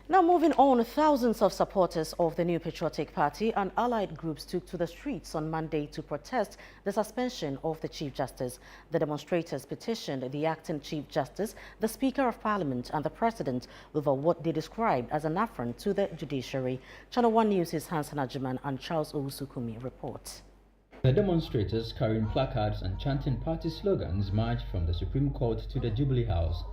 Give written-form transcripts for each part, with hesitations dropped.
Now moving on, thousands of supporters of the New Patriotic Party and allied groups took to the streets on Monday to protest the suspension of the Chief Justice. The demonstrators petitioned the acting Chief Justice, the Speaker of Parliament and the President over what they described as an affront to the judiciary. Channel One News' Hans Najiman and Charles Owusukumi report. The demonstrators carrying placards and chanting party slogans marched from the Supreme Court to the Jubilee House.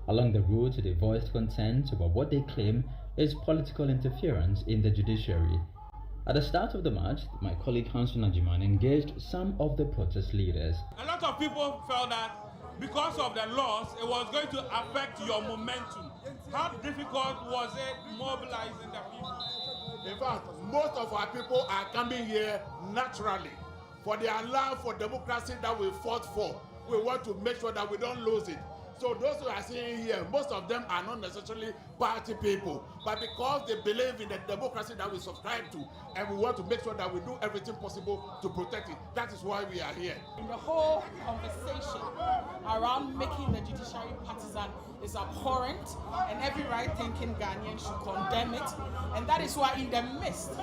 Along the route, they voiced concerns about what they claim is political interference in the judiciary. At the start of the march, my colleague Hans Najiman engaged some of the protest leaders. A lot of people felt that because of the laws, it was going to affect your momentum. How difficult was it mobilizing the people? In fact, most of our people are coming here naturally for the love for democracy that we fought for. We want to make sure that we don't lose it. So those who are seeing here, most of them are not necessarily party people, but because they believe in the democracy that we subscribe to, and we want to make sure that we do everything possible to protect it. That is why we are here. In the whole conversation around making the judiciary partisan is abhorrent, and every right-thinking Ghanaian should condemn it. And that is why in the midst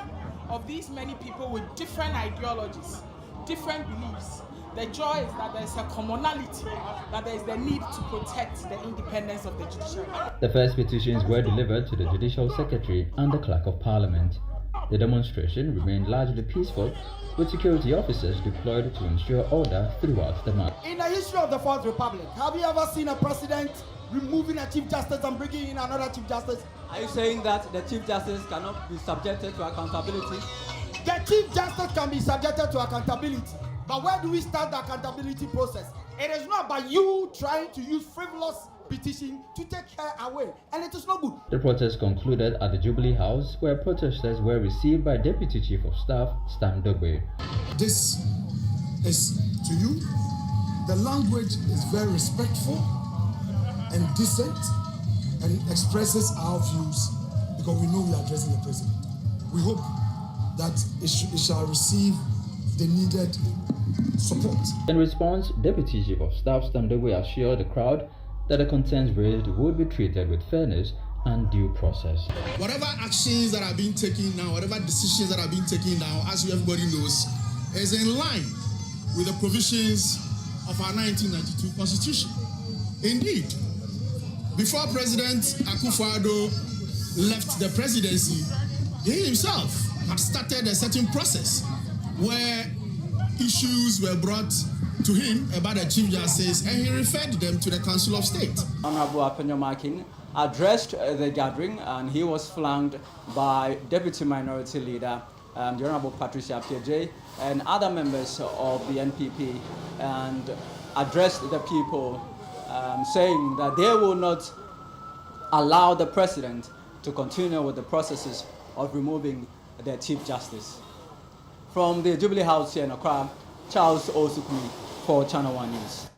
of these many people with different ideologies, different beliefs, the joy is that there is a commonality, that there is the need to protect the independence of the judiciary. The first petitions were delivered to the Judicial Secretary and the Clerk of Parliament. The demonstration remained largely peaceful, with security officers deployed to ensure order throughout the march. In the history of the Fourth Republic, have you ever seen a president removing a Chief Justice and bringing in another Chief Justice? Are you saying that the Chief Justice cannot be subjected to accountability? The Chief Justice can be subjected to accountability. But where do we start the accountability process? It is not by you trying to use frivolous petition to take her away, and it is not good. The protest concluded at the Jubilee House, where protesters were received by Deputy Chief of Staff Stam Dogbe. This is to you. The language is very respectful and decent and expresses our views because we know we are addressing the president. We hope that it shall receive the needed support. In response, Deputy Chief of Staff Stam Dogbe assured the crowd that the concerns raised would be treated with fairness and due process. Whatever actions that are being taken now, whatever decisions that are being taken now, as everybody knows, is in line with the provisions of our 1992 Constitution. Indeed, before President Akufo-Addo left the presidency, he himself had started a certain process where issues were brought to him about the Chief Justice, and he referred them to the Council of State. Honorable Apenyo Makin addressed the gathering, and he was flanked by Deputy Minority Leader, the Honorable Patricia Pieje, and other members of the NPP, and addressed the people, saying that they will not allow the President to continue with the processes of removing the Chief Justice. From the Jubilee House here in Accra, Charles Owusukumi for Channel One News.